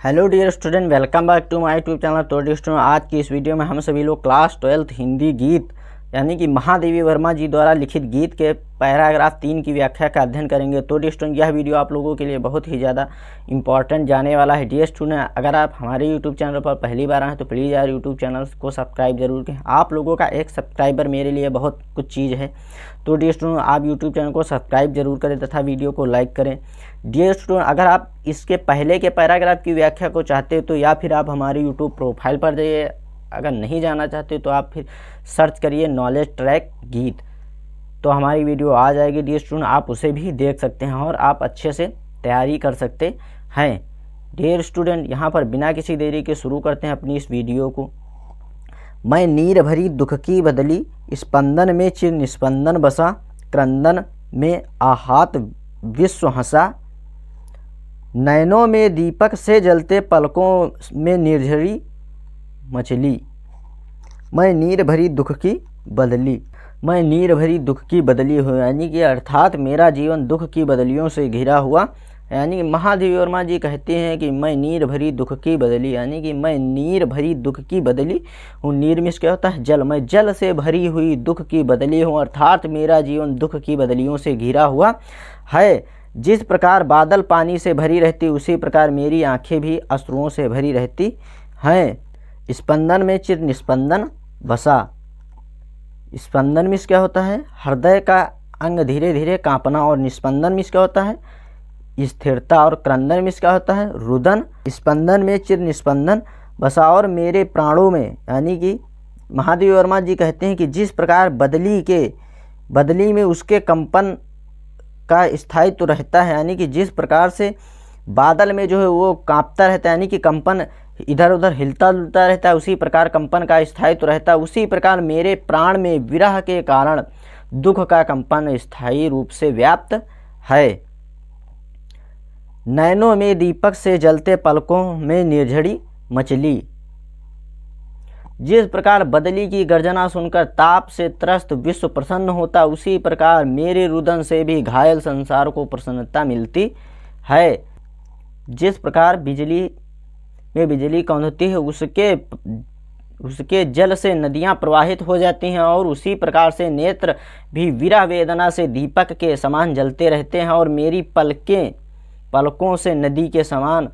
Hello dear student, welcome back to my YouTube channel. तो dear student, आज की इस वीडियो में हम सभी लोग क्लास 12th हिंदी गीत यानी कि महादेवी वर्मा जी द्वारा लिखित गीत के पैराग्राफ 3 की व्याख्या का अध्ययन करेंगे। तो डियर स्टूडेंट, यह वीडियो आप लोगों के लिए बहुत ही ज़्यादा इंपॉर्टेंट जाने वाला है। डियर स्टूडेंट, अगर आप हमारे यूट्यूब चैनल पर पहली बार आए तो प्लीज़ यार यूट्यूब चैनल को सब्सक्राइब जरूर करें। आप लोगों का एक सब्सक्राइबर मेरे लिए बहुत कुछ चीज़ है। तो डियर स्टूडेंट, आप यूट्यूब चैनल को सब्सक्राइब जरूर करें तथा वीडियो को लाइक करें। डियर स्टूडेंट, अगर आप इसके पहले के पैराग्राफ की व्याख्या को चाहते हो तो या फिर आप हमारे यूट्यूब प्रोफाइल पर जाइए। अगर नहीं जाना चाहते तो आप फिर सर्च करिए नॉलेज ट्रैक गीत, तो हमारी वीडियो आ जाएगी। डियर स्टूडेंट, आप उसे भी देख सकते हैं और आप अच्छे से तैयारी कर सकते हैं। डियर स्टूडेंट, यहाँ पर बिना किसी देरी के शुरू करते हैं अपनी इस वीडियो को। मैं नीर भरी दुख की बदली, स्पंदन में चिर निस्पंदन बसा, क्रंदन में आहत विश्व हंसा, नैनों में दीपक से जलते पलकों में निर्झरी मछली। मैं नीर भरी दुख की बदली, मैं नीर भरी दुख की बदली हूँ, यानी कि अर्थात मेरा जीवन दुख की बदलियों से घिरा हुआ। यानी कि महादेवी वर्मा जी कहते हैं कि मैं नीर भरी दुख की बदली, यानी कि मैं नीर भरी दुख की बदली हूँ। नीर में क्या होता है? जल। मैं जल से भरी हुई दुख की बदली हूँ, अर्थात मेरा जीवन दुख की बदलियों से घिरा हुआ है। जिस प्रकार बादल पानी से भरी रहती उसी प्रकार मेरी आंखें भी अश्रुओं से भरी रहती हैं। स्पंदन में चिर निस्पंदन बसा। स्पंदन में क्या होता है? हृदय का अंग धीरे धीरे कांपना, और निस्पंदन में क्या होता है? स्थिरता। और क्रंदन में क्या होता है? रुदन। स्पंदन में चिर निस्पंदन बसा, और मेरे प्राणों में, यानी कि महादेवी वर्मा जी कहते हैं कि जिस प्रकार बदली में उसके कंपन का स्थायित्व रहता है, यानी कि जिस प्रकार से बादल में जो है वो कांपता रहता है, यानी कि कंपन इधर उधर हिलता डुलता रहता है, उसी प्रकार कंपन का स्थायित्व रहता है। उसी प्रकार मेरे प्राण में विरह के कारण दुख का कंपन स्थायी रूप से व्याप्त है। नैनों में दीपक से जलते पलकों में निर्झरी मछली। जिस प्रकार बदली की गर्जना सुनकर ताप से त्रस्त विश्व प्रसन्न होता, उसी प्रकार मेरे रुदन से भी घायल संसार को प्रसन्नता मिलती है। जिस प्रकार बिजली में बिजली कौंधती है उसके जल से नदियां प्रवाहित हो जाती हैं, और उसी प्रकार से नेत्र भी विरह वेदना से दीपक के समान जलते रहते हैं, और मेरी पलकों से नदी के समान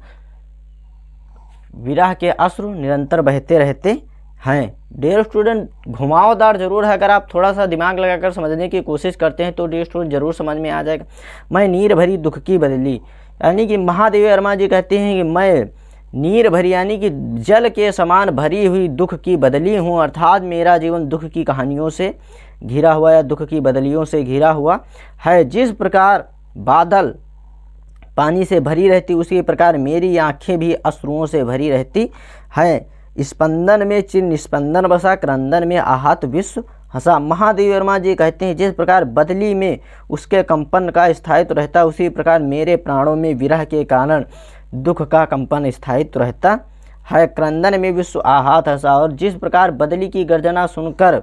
विरह के अश्रु निरंतर बहते रहते हैं। डियर स्टूडेंट, घुमावदार जरूर है, अगर आप थोड़ा सा दिमाग लगाकर समझने की कोशिश करते हैं तो डियर स्टूडेंट जरूर समझ में आ जाएगा। मैं नीर भरी दुख की बदली, यानी कि महादेवी वर्मा जी कहते हैं कि मैं नीर भरी यानी कि जल के समान भरी हुई दुख की बदली हूँ, अर्थात मेरा जीवन दुख की कहानियों से घिरा हुआ या दुख की बदलियों से घिरा हुआ है। जिस प्रकार बादल पानी से भरी रहती उसी प्रकार मेरी आंखें भी अश्रुओं से भरी रहती हैं। स्पंदन में चिर निस्पंदन बसा, क्रंदन में आहत विश्व हंसा। महादेवी वर्मा जी कहते हैं जिस प्रकार बदली में उसके कंपन का स्थायित्व रहता उसी प्रकार मेरे प्राणों में विरह के कारण दुख का कंपन स्थायित्व रहता है। क्रंदन में विश्व आहत हंसा, और जिस प्रकार बदली की गर्जना सुनकर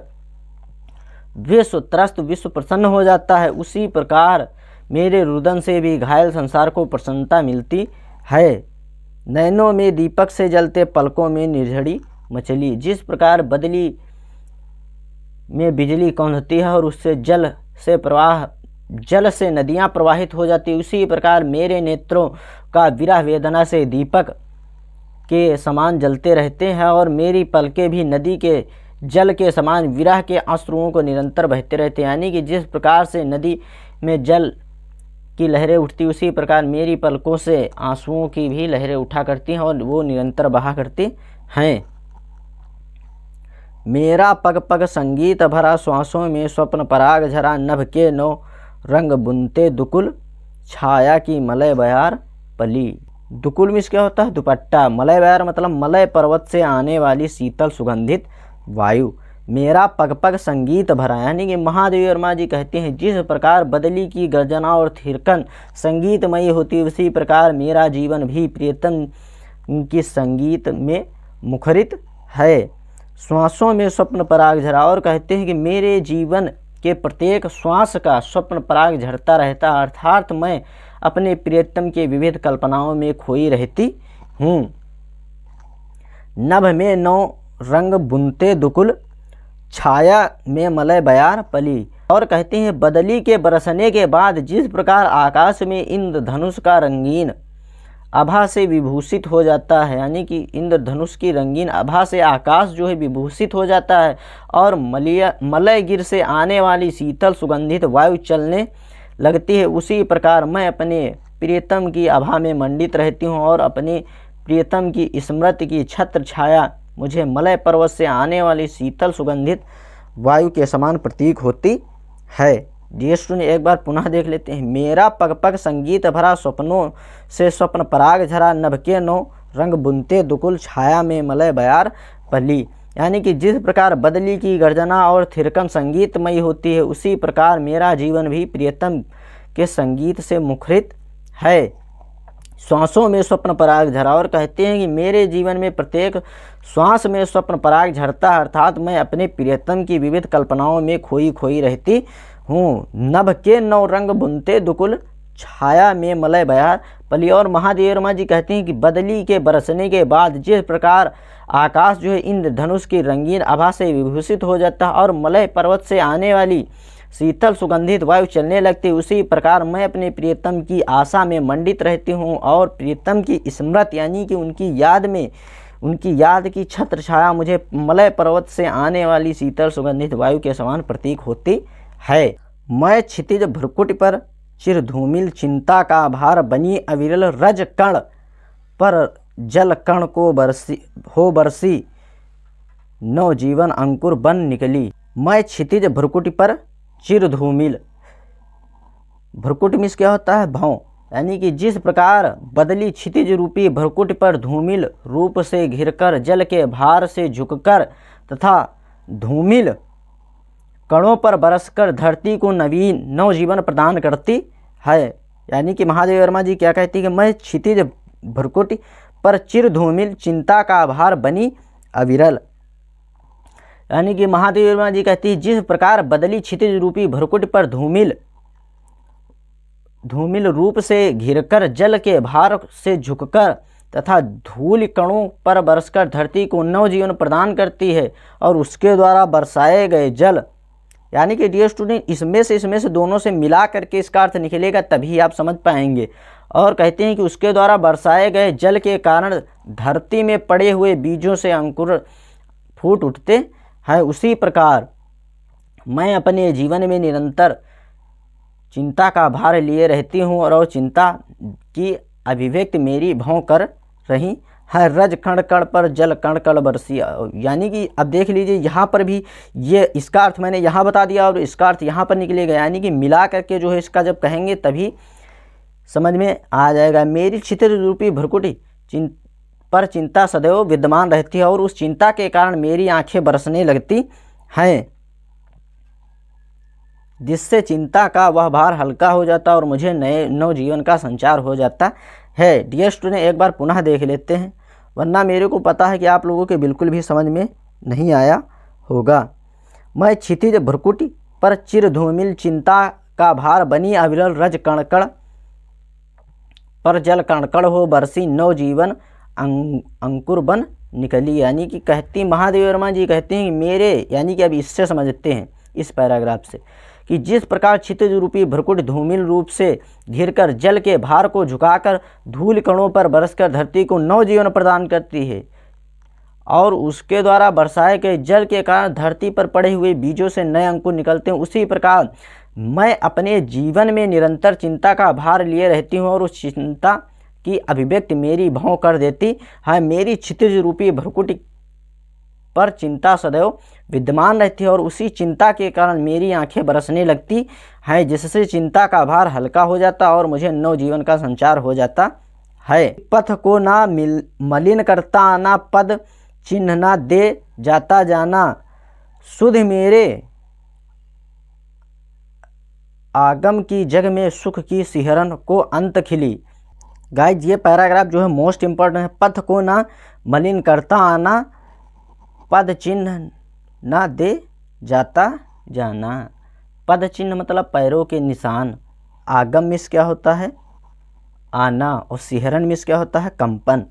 विश्व प्रसन्न हो जाता है, उसी प्रकार मेरे रुदन से भी घायल संसार को प्रसन्नता मिलती है। नैनों में दीपक से जलते पलकों में निर्झरी मछली। जिस प्रकार बदली में बिजली कौंधती है और उससे जल से नदियां प्रवाहित हो जाती, उसी प्रकार मेरे नेत्रों का विरह वेदना से दीपक के समान जलते रहते हैं, और मेरी पलकें भी नदी के जल के समान विरह के अश्रुओं को निरंतर बहते रहते हैं। यानी कि जिस प्रकार से नदी में जल की लहरें उठती उसी प्रकार मेरी पलकों से आंसुओं की भी लहरें उठा करती हैं और वो निरंतर बहा करती हैं। मेरा पग पग संगीत भरा, श्वासों में स्वप्न पराग झरा, नभ के नौ रंग बुनते दुकुल, छाया की मलय बयार पली। दुकुल में क्या होता है? दुपट्टा। मलय बयार मतलब मलय पर्वत से आने वाली शीतल सुगंधित वायु। मेरा पग पग संगीत भरा, यानी कि महादेवी वर्मा जी कहते हैं जिस प्रकार बदली की गर्जना और थिरकन संगीतमयी होती उसी प्रकार मेरा जीवन भी प्रियतम की संगीत में मुखरित है। श्वासों में स्वप्न पराग झरा, और कहते हैं कि मेरे जीवन के प्रत्येक श्वास का स्वप्न पराग झरता रहता, अर्थात मैं अपने प्रियतम के विविध कल्पनाओं में खोई रहती हूँ। नभ में नौ रंग बुनते दुकुल, छाया में मलय बयार पली। और कहते हैं बदली के बरसने के बाद जिस प्रकार आकाश में इंद्रधनुष का रंगीन आभा से विभूषित हो जाता है, यानी कि इंद्रधनुष की रंगीन आभा से आकाश जो है विभूषित हो जाता है और मलय गिर से आने वाली शीतल सुगंधित वायु चलने लगती है, उसी प्रकार मैं अपने प्रियतम की आभा में मंडित रहती हूँ और अपने प्रियतम की स्मृति की छत्र छाया मुझे मलय पर्वत से आने वाली शीतल सुगंधित वायु के समान प्रतीक होती है। डियर स्टूडेंट, एक बार पुनः देख लेते हैं। मेरा पग पग संगीत भरा स्वप्नों से स्वप्न पराग झरा, नभ के नौ रंग बुनते दुकुल, छाया में मलय बयार पली। यानी कि जिस प्रकार बदली की गर्जना और थिरकन संगीतमयी होती है, उसी प्रकार मेरा जीवन भी प्रियतम के संगीत से मुखरित है। श्वासों में स्वप्न पराग झरा, और कहते हैं कि मेरे जीवन में प्रत्येक श्वास में स्वप्न पराग झरता है, अर्थात मैं अपने प्रियतम की विविध कल्पनाओं में खोई खोई रहती हूँ। नभ के नौ रंग बुनते दुकुल, छाया में मलय बयार पली। और महादेव वर्मा जी कहते हैं कि बदली के बरसने के बाद जिस प्रकार आकाश जो है इंद्रधनुष की रंगीन आभा से विभूषित हो जाता है और मलय पर्वत से आने वाली शीतल सुगंधित वायु चलने लगती है, उसी प्रकार मैं अपने प्रियतम की आशा में मंडित रहती हूँ और प्रियतम की स्मृति यानी कि उनकी याद की छत्र छाया मुझे मलय पर्वत से आने वाली शीतल सुगंधित वायु के समान प्रतीक होती है। मैं क्षितिज भ्रुकुट पर चिर धूमिल चिंता का भार बनी अविरल रज कण पर जल कण को बरसी नव जीवन अंकुर बन निकली। मैं क्षितिज भ्रुकुट पर चिर धूमिल, भ्रुकुट मीन्स क्या होता है? भौं। यानी कि जिस प्रकार बदली क्षितिज रूपी भ्रुकुट पर धूमिल रूप से घिरकर जल के भार से झुककर तथा धूमिल कणों पर बरसकर धरती को नव जीवन प्रदान करती है। यानी कि महादेव वर्मा जी क्या कहती है कि मैं क्षितिज भ्रुकुट पर चिर धूमिल चिंता का भार बनी अविरल। यानी कि महादेव वर्मा जी कहती है जिस प्रकार बदली क्षितिज रूपी भ्रुकुट पर धूमिल रूप से घिरकर जल के भार से झुककर तथा धूल कणों पर बरसकर धरती को नव जीवन प्रदान करती है और उसके द्वारा बरसाए गए जल, यानी कि डियर स्टूडेंट इसमें से दोनों से मिला करके इसका अर्थ निकलेगा तभी आप समझ पाएंगे। और कहते हैं कि उसके द्वारा बरसाए गए जल के कारण धरती में पड़े हुए बीजों से अंकुर फूट उठते हैं, उसी प्रकार मैं अपने जीवन में निरंतर चिंता का भार लिए रहती हूँ और चिंता की अभिव्यक्ति मेरी भौं कर रही है। रज कण कण पर जल कण कण बरसी। यानी कि अब देख लीजिए यहाँ पर भी ये इसका अर्थ मैंने यहाँ बता दिया और इसका अर्थ यहाँ पर निकलेगा। यानी कि मिला करके जो है इसका जब कहेंगे तभी समझ में आ जाएगा। मेरी क्षितिज रूपी भ्रुकुटी पर चिंता सदैव विद्यमान रहती है और उस चिंता के कारण मेरी आंखें बरसने लगती हैं, जिससे चिंता का वह भार हल्का हो जाता है और मुझे नव जीवन का संचार हो जाता है। डियर स्टूडेंट एक बार पुनः देख लेते हैं, वरना मेरे को पता है कि आप लोगों के बिल्कुल भी समझ में नहीं आया होगा। मैं क्षितिज भ्रुकुटी पर चिर धूमिल चिंता का भार बनी अविरल रज कणकण पर जल कणकण हो बरसी नव जीवन अंकुर बन निकली। यानी कि कहती महादेव वर्मा जी कहते हैं कि मेरे, यानी कि अब इससे समझते हैं इस पैराग्राफ से कि जिस प्रकार क्षितिज रूपी भ्रुकुट धूमिल रूप से घिरकर जल के भार को झुकाकर धूल कणों पर बरसकर धरती को नव जीवन प्रदान करती है और उसके द्वारा बरसाए गए जल के कारण धरती पर पड़े हुए बीजों से नए अंकुर निकलते हैं, उसी प्रकार मैं अपने जीवन में निरंतर चिंता का भार लिए रहती हूँ और उस चिंता की अभिव्यक्ति मेरी भौं कर देती है। मेरी क्षितिज रूपी भ्रुकुट पर चिंता सदैव विद्यमान रहती है और उसी चिंता के कारण मेरी आंखें बरसने लगती हैं, जिससे चिंता का भार हल्का हो जाता और मुझे नव जीवन का संचार हो जाता है। पथ को ना मलिन करता आना, पद चिन्ह ना दे जाता जाना, सुध मेरे आगम की जग में सुख की सिहरन को अंत खिली। गाइज ये पैराग्राफ जो है मोस्ट इम्पोर्टेंट है। पथ को ना मलिन करता आना, पद चिन्ह ना दे जाता जाना। पद चिन्ह मतलब पैरों के निशान, आगम मिस क्या होता है? आना, और सिहरन मिस क्या होता है? कंपन।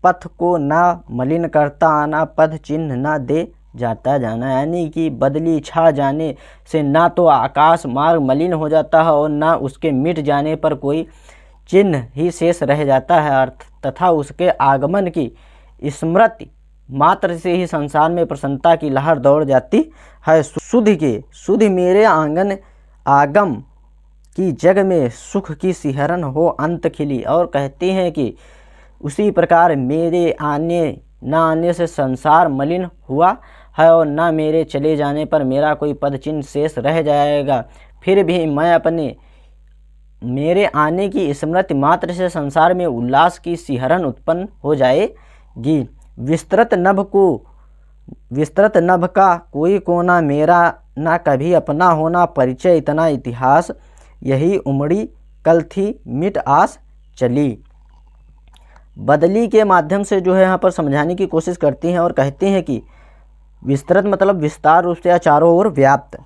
पथ को ना मलिन करता आना, पथ चिन्ह ना दे जाता जाना। यानी कि बदली छा जाने से ना तो आकाश मार्ग मलिन हो जाता है और ना उसके मिट जाने पर कोई चिन्ह ही शेष रह जाता है, अर्थ तथा उसके आगमन की स्मृति मात्र से ही संसार में प्रसन्नता की लहर दौड़ जाती है। सुध मेरे आंगन आगम की जग में सुख की सिहरन हो अंत खिली। और कहते हैं कि उसी प्रकार मेरे आने ना आने से संसार मलिन हुआ है और ना मेरे चले जाने पर मेरा कोई पद चिन्ह शेष रह जाएगा। फिर भी मैं अपने मेरे आने की स्मृति मात्र से संसार में उल्लास की सिहरन उत्पन्न हो जाएगी। विस्तृत नभ का कोई कोना मेरा ना कभी अपना होना, परिचय इतना इतिहास यही उमड़ी कल थी मिट आस चली। बदली के माध्यम से जो है यहाँ पर समझाने की कोशिश करती हैं और कहते हैं कि विस्तृत मतलब विस्तार रूप से या चारों ओर व्याप्त।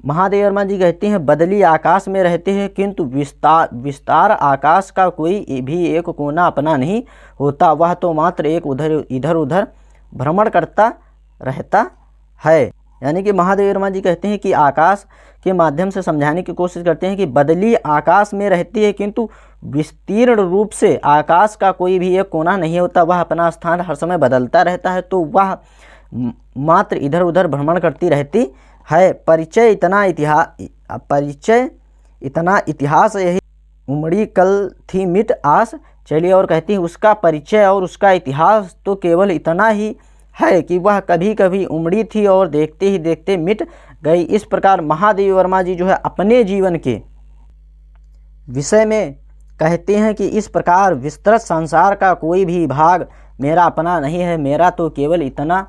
महादेव वर्मा जी कहते हैं बदली आकाश में रहते हैं किंतु विस्तार आकाश का कोई भी एक कोना अपना नहीं होता, वह तो मात्र एक इधर उधर भ्रमण करता रहता है। यानी कि महादेव वर्मा जी कहते हैं कि आकाश के माध्यम से समझाने की कोशिश करते हैं कि बदली आकाश में रहती है किंतु विस्तीर्ण रूप से आकाश का कोई भी एक कोना नहीं होता, वह अपना स्थान हर समय बदलता रहता है, तो वह मात्र इधर उधर भ्रमण करती रहती है। परिचय इतना इतिहास यही उमड़ी कल थी मिट आस चली। और कहती है उसका परिचय और उसका इतिहास तो केवल इतना ही है कि वह कभी कभी उमड़ी थी और देखते ही देखते मिट गई। इस प्रकार महादेव वर्मा जी जो है अपने जीवन के विषय में कहते हैं कि इस प्रकार विस्तृत संसार का कोई भी भाग मेरा अपना नहीं है, मेरा तो केवल इतना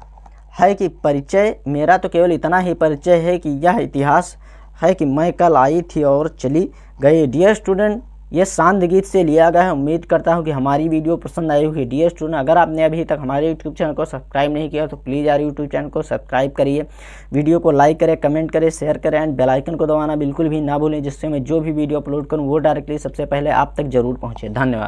है कि परिचय, मेरा तो केवल इतना ही परिचय है कि यह इतिहास है कि मैं कल आई थी और चली गई। डियर स्टूडेंट, ये शांत गीत से लिया गया है। उम्मीद करता हूँ कि हमारी वीडियो पसंद आई होगी। डियर स्टूडेंट, अगर आपने अभी तक हमारे यूट्यूब चैनल को सब्सक्राइब नहीं किया तो प्लीज़ यार यूट्यूब चैनल को सब्सक्राइब करिए, वीडियो को लाइक करें, कमेंट करें, शेयर करें एंड बेल आइकन को दबाना बिल्कुल भी ना भूलें, जिससे मैं जो भी वीडियो अपलोड करूँ वो डायरेक्टली सबसे पहले आप तक जरूर पहुँचे। धन्यवाद।